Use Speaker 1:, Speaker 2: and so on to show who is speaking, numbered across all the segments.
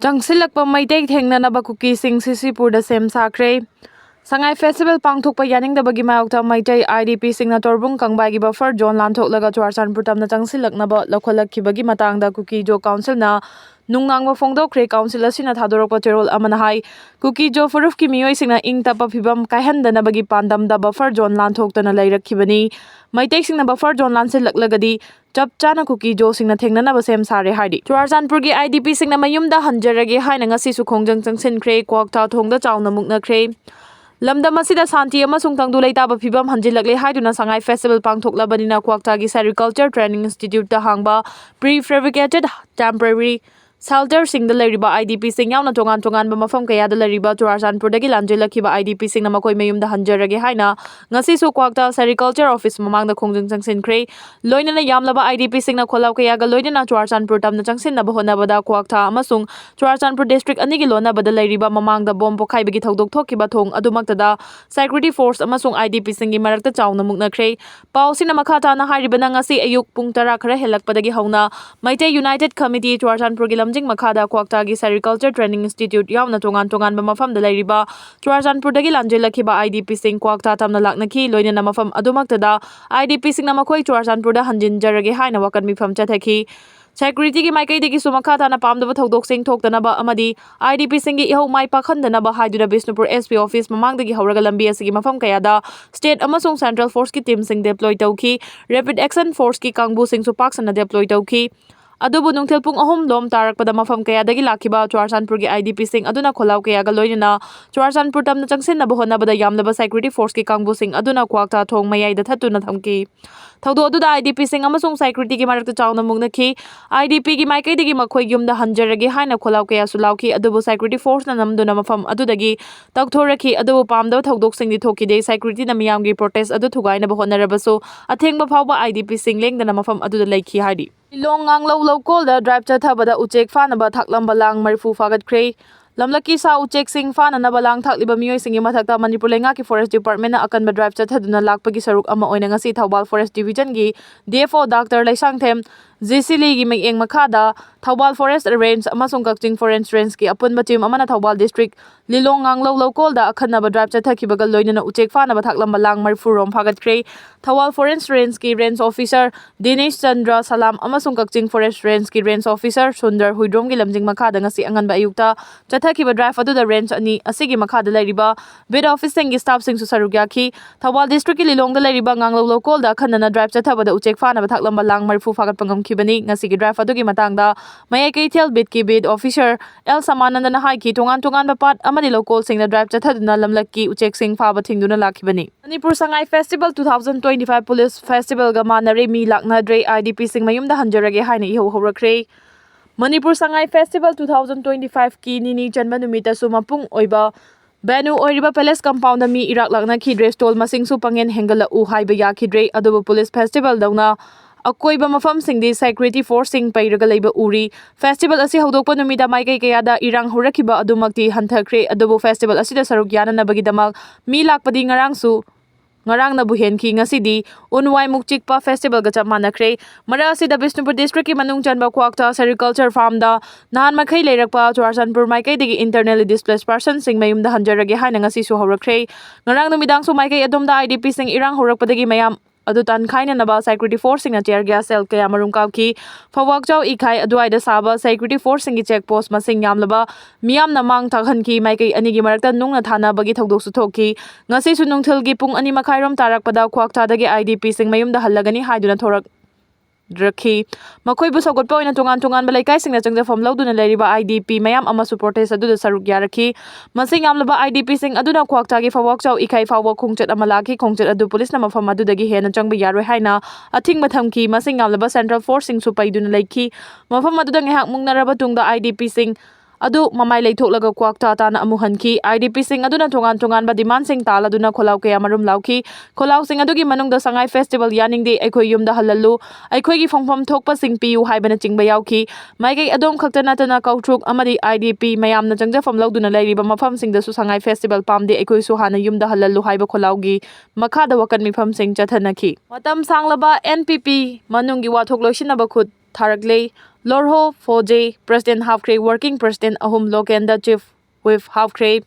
Speaker 1: changsinlakpa meitei thengnanaba KUKISIng SEM SARE Sangai Festival pangthokpa yaningdabagi mayokta meitei IDP singna torbung kangbagi buffer zone lanthoklaga Churachandpur tamna changsinlaknaba lokholakkhibagi matangda KUKI Jo Council na nungnangba phongdokre council asina thadorokpa cherol amana hai KUKI Jo Furuf ki miyoi singna ingtapa phibam kaihandanabagi pandamda buffer zone lanthoktana leirakhibani meitei singna buffer zone lansilaklagadi chap chana KUKI Jo singna thengnanaba sem sare haidi Churachandpur gi IDP singna mayumda hanjarage haina ngasi su khongjang changsinkhre kwakta thongda chawna muknakre Lamdam asida santi amasung tangdu leitaba phibam hanjilakle haiduna Sangai Festival pangthoklabanina Kwakta gi Agriculture Training Institute ta hangba prefabricated temporary shelter sing the leriba IDP sing yauna tongan mafam kaya da leriba Churachandpur dagi lanjilakhiba IDP sing na makoi mayumda hanjarage haina ngasi su Kwakta Agriculture Office mamangda khongjang changsinkhre loinana yamlaba IDP sing na kholaw kaya ga loinana Churachandpur tamna changsin na bahonabada Kwakta amasung Churachandpur district anigi lona bada leriba mamangda bom pokhaibagi thodok thokiba thong adumaktada security force amasung IDP singi marakta chawna muknakre pausina makhata na haribana ngasi ayuk pung 10 khara helakpadagi hauna Meitei United Committee Churachandpur gi lamjing makhada Kwakta gi Agriculture Training Institute yauna tongan mafam da leriba Churachandpur dagi lanjelakhiba IDP sing Kwakta tamna laknaki loinana mafam adumaktada IDP sing na makoi Churachandpur da hanjin jarage haina wakan mifam chathaki Security ki maikai degi sumakha tana pamdaba thodok sing thoktanaba amadi IDP singi ihau mai pakhandanaba haiduna Bishnupur SP office mamangdagi hauraga lambi asigi mafam kayada state amasung central force ki team sing deploy tawki rapid action force ki kangbu sing supak sana deploy tawki adubu nungthil pung ahom lom tarakpada mafam kayadagi lakhiba Churachandpur gi IDP sing aduna kholaw kayaga loinana Churachandpur tamna changsin na bahonabada yamlaba security force ki kangbu sing aduna Kwakta thong mayai da thatuna thamki thawdo aduda IDP sing amasung security ki marakta chawna muknakhi IDP gi maikai degi makhoi yumda hanjarage haina kholaw kaya sulawki adubu security force na namduna mafam adudagi takthoraki adubu pamda thodok sing di thokide security na miyam gi protest adu thugaina bahonarabaso athengba phawba IDP sing lengdana mafam aduda leikhi hadi Longang low call the drive chathabada uchek fanaba thaklamba lang marifu fagatkhre lamlaki sa uchek sing fananaba lang thakliba miyoi singi mathakta Manipur lenga ki forest department na akanba drive chathaduna lakpagi saruk ama oina ngasi Thawbal forest division gi DFO Dr Laisangthem Zisili gi mayeng makhada Thawbal forest range amasung Kakching forest range ki apunba team amana Thawbal district Lilongang low call da akhanaba drive chathakibaga loinana uchek fanaba thaklamba lang marifu rom fagatkhre Thawbal forest range ki range officer Dinesh Chandra Salam amasung Kakching forest range ki range officer Sundar Huidrom gi lamjing makhada ngasi anganba ayukta chathakiba drive adu da range ani asigi makhada leriba bid office sengi staff sing su sarugyaki Thawbal district ki Lilong da leriba nganglo local da khanana drive chathabada uchek fanaba thaklamba lang marifu fagat pangam khibani ngasi gi drive adu gi matangda mayai keithel bid ki bid officer El Samananda na hai ki tongan bapat amadi local sing na drive chathaduna lamlaki uchek sing faba thingduna lakhibani Manipur Sangai Festival 2025 Police Festival ga manare mi laknadre IDP sing mayumda hanjarage haina iho horakre Manipur Sangai Festival 2025 ki nini janma numita su mapung oiba Banu oiriba palace compound mi irak lakna khidre stall masing su pangen hengala u haiba ya khidre adobo police festival dauna akoiba mafam singdi security force sing pairaga leiba uri festival asi hodokpa numida maikai kayada irang horakiba adumakti hanthakre adobo festival asida saruk yananabagi damak mi lakpadi ngarang na buhenki ngasidi unwai mukchikpa festival ga chap manakre mara asida Bishnupur district ki manung chanba Kwakta agriculture farm da nahan makhai leirakpa Churachandpur maikai digi internally displaced person sing mayumda hanjarage haina ngasi su horakre ngarang numidang su maikai adomda IDP sing irang horakpadagi mayam adu tan khaina naba security force sing na chair gas cell kaya marum kawki phawak chaw ikhai aduaida saba security force sing check post masing yamlaba miyam na mang thakhan ki maikai ani gi marakta nungna thana bagi thodok su thoki ngasi su nungthil gi pung ani makhairom tarakpada Kwakta dagi IDP sing mayumda hallagani haiduna thorak Drakhi Makoi bu sogotpa oina tongan balaikai singna changjafam lawduna leriba IDP mayam amasu protest adu da saruk yarakhi masing yamlaba IDP sing aduna Kwakta gi fawak chaw ikhai fawa khongchat amalaki khongchat adu police na mafam adu dagi hena changba yaroi haina athing mathamki masing yamlaba central force sing su paiduna laikhi mafam adu da ngehak mungnaraba tungda IDP sing adu mamai leitholaga Kwakta tana amuhanki IDP sing aduna tongan ba demand sing tala duna kholaw kaya marum lauki kholaw sing adugi manungda Sangai festival yaningde aikhoi yumda halallu aikhoi gi phongpham thokpa sing piu haibana chingba yauki maigai adom khaktana tana kautruk amadi IDP mayamna changjafam lawduna leiriba mafam sing da su Sangai festival pamde aikhoi su hana yumda halallu haiba kholawgi makhada wakan mifam sing chathanaki matam sanglaba NPP manungi wathok loisinaba khut tharakle Lorho Foje, President Hafkre, Working President Ahum Lokenda, Chief Whip Hafkre.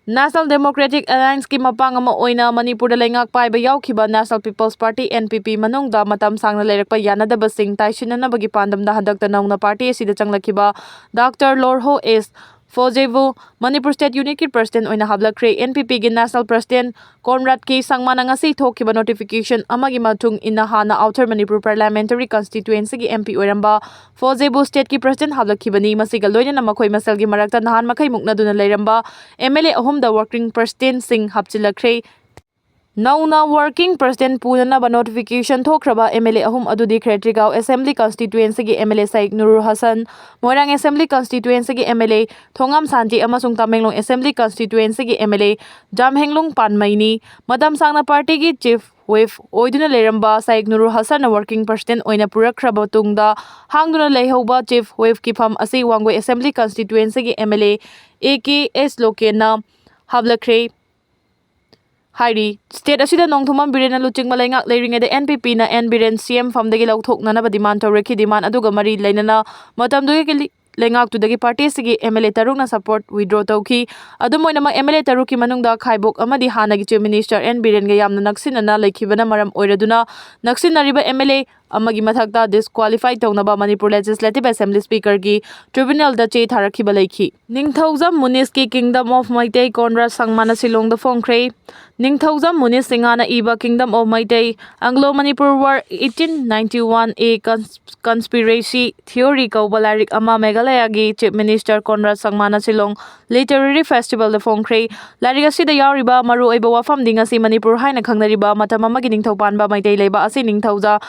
Speaker 1: National Democratic Alliance ki mapang ama oina Manipur da lengak paiba yaukhiba National People's Party NPP manungda matam sangna leirakpa yanadaba sing taisinanabagi pandamda hadakta nauna party asida changlakhiba Dr. Lorho S. Fojevu Manipur State Unit ki President oina hablakre NPP gi National President Conrad K. Sangmana ngasi thokhiba notification amagi matung ina hana Outer Manipur Parliamentary Constituency gi MP oiramba Fojevu State ki President hablakhibani masiga loina makhoi masal gi marakta nahan makai mukna duna leiramba MLA ahum the Working President Singh hapchilakre Nauna Working President Punanaba notification thokraba MLA ahum adudi Kretrigao Assembly Constituency gi MLA Saik Nurul Hassan, Moirang Assembly Constituency gi MLA Thongam Santi amasung Tamenglong Assembly Constituency gi MLA Jamhenglung Panmaini, Madam Sangna Party gi Chief Whip oiduna leiramba Saik Nurul Hassan na Working President oina purakraba tungda hangduna leihoba Chief Whip ki pham asi Wangwe Assembly Constituency gi MLA AKS Lokena hablakre Hairi State asida nongthumam Biren luching malengak leiring ede NPP na N Biren CM famdagi lauthoknanaba demand tawreki demand aduga mari leinana matamdugi lengak tudagi party sigi MLA tarukna support withdraw tawki adumoina ma MLA taruki manungda khaibok amadi hanagi chief minister N Biren ga yamna naksinana leikhibana maram oiraduna naksinariba MLA amagi mathakta disqualified tawnaba Manipur Legislative Assembly Speaker gi tribunal da che tharakhiba leikhi Ningthaujam Munis ki Kingdom of Meitei Conrad Sangmana Silong da Phongkre Ningthaujam Munis Singana iba Kingdom of Meitei Anglo Manipur War 1891 a conspiracy theory kaubalarik ama Meghalaya gi Chief Minister Conrad Sangmana Silong Literary Festival da Phongkre larig asida yauriba maru oiba wafam dingasi Manipur haina khangnariba matam amagi ningthaupanba Meitei leiba asi Ningthauja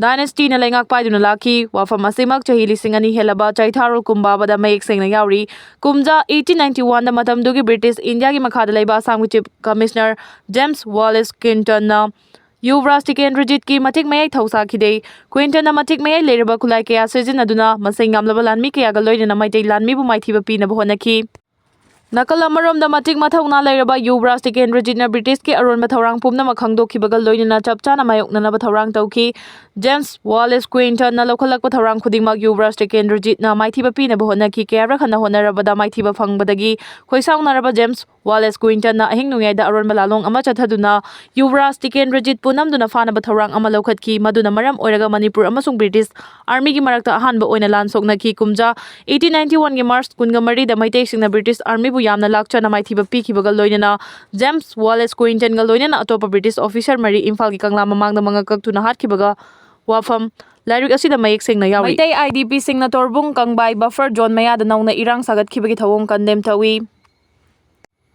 Speaker 1: Dynasty na lengak paiduna laki wafam asimak chahi lising ani helaba chaitharul kumbabada mayek sengna yauri kumja 1891 da matamdugi British India gi makhada leiba Assam Chief Commissioner James Wallace Quinton na Yuvraj Tikendrajit ki matik mayai thausa khide Quinton na matik mayai leraba khulai kaya sejinaduna masing ngamlaba lanmi kaya ga loina Meitei lanmi bu maithiba pinaba honaki Nakal amarom da matik mathauna leiraba Yuvraj Tikendrajit na British ki aron mathorang pumna makhangdokhibaga loina chapchana mayoknana bathorang tauki James Wallace Quinton na lokhalak bathorang khudingmak Yuvraj Tikendrajit na maithiba pinaba honaki kayara khana honarabada maithiba phangbadagi khoisaunaraba James Wallace Quinton na ahing nungyaida aron malalong ama chathaduna Yuvraj Tikendrajit punamduna fana bathorang ama lokhatkhi maduna maram oiraga Manipur amasung British Army gi marakta ahanba oina lan soknaki kumja 1891 gi March 13 da Meitei singna British Army bu yamna lakchana maithiba pikhibaga loinana James Wallace Quinton ga loinana atopa British officer mari Imphal gi kangla mamangda mangakakthuna hatkhibaga wafam Larik asida mayek singna yawi Meitei IDP singna torbung kangbai buffer zone mayada nauna irang sagatkhibagi thawong condemn tawi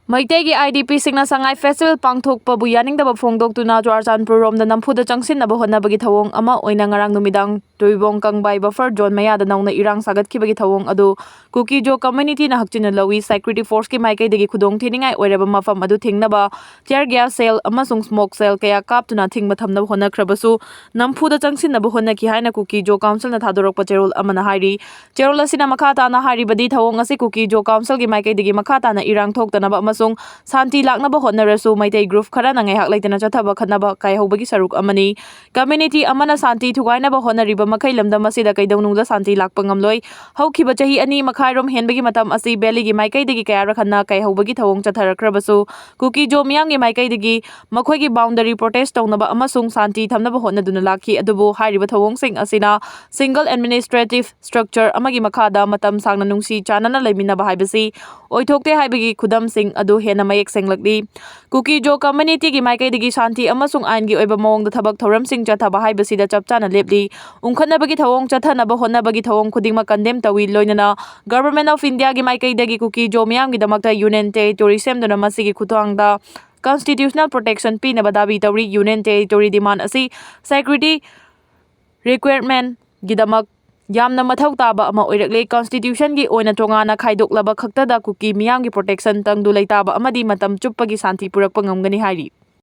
Speaker 1: Meitei gi IDP singna sangai festival pangthokpa bu yaningdaba phongdoktuna Churachandpur romda nampuda changsinaba honnabagi thawong ama oina ngarang numidang toibong kangbai buffer zone mayada nauna irang sagatkhibagi thawong adu kuki jo community na hakchina lawi security force ki maikai degi khudong thiningai oiraba mafam adu thingnaba tear gas cell amasung smoke cell kaya kaptuna thingba thamnaba honnakhrabasu nampuda changsinaba honnaki haina kuki jo council na thadorokpa cherol amana hairi cherol asina makhata na hari badi thawong asi kuki jo council gi maikai degi makhata na irang thoktanaba amasung santi laknaba honnarasu Meitei group khara na ngai hak laitana chathaba khanaba kai hobagi saruk amani community amana santi thugainaba honnariba makhai lamda masida kaidawnungda santi lakpa ngamloi haukiba chahi ani makhairom henbagi matam asi belly gi maikai degi kaya rakhanna kai hobagi thawong chatharakrabasu kuki jo miyam gi maikai degi makhoi gi boundary protest tawnaba amasung santi thamnaba honnaduna lakhi adubu hariba thawong sing asina single administrative structure amagi makhada matam sangna nungsi chanana leiminaba haibasi oithokte haibagi khudam sing adu hena mayek senglakli kuki jo community gi maikai degi santi amasung ain gi oiba mawong da thabak thoram sing chathaba haibasi da chapchana lepli ungkhanabagi thawong chathanaba honnabagi thawong khudingma condemn tawi loinana government of India gi maikai degi kuki jo miyam gi damakta union territory semduna masigi khuthangda constitutional protection pinaba dabi tawri union territory demand asi security requirement gidamak yamna mathau taba ama oirakle constitution gi oina tongana khaidoklaba khaktada kuki miyam gi protection tangdu leitaba amadi matam chuppagi santi purakpa ngamgani hari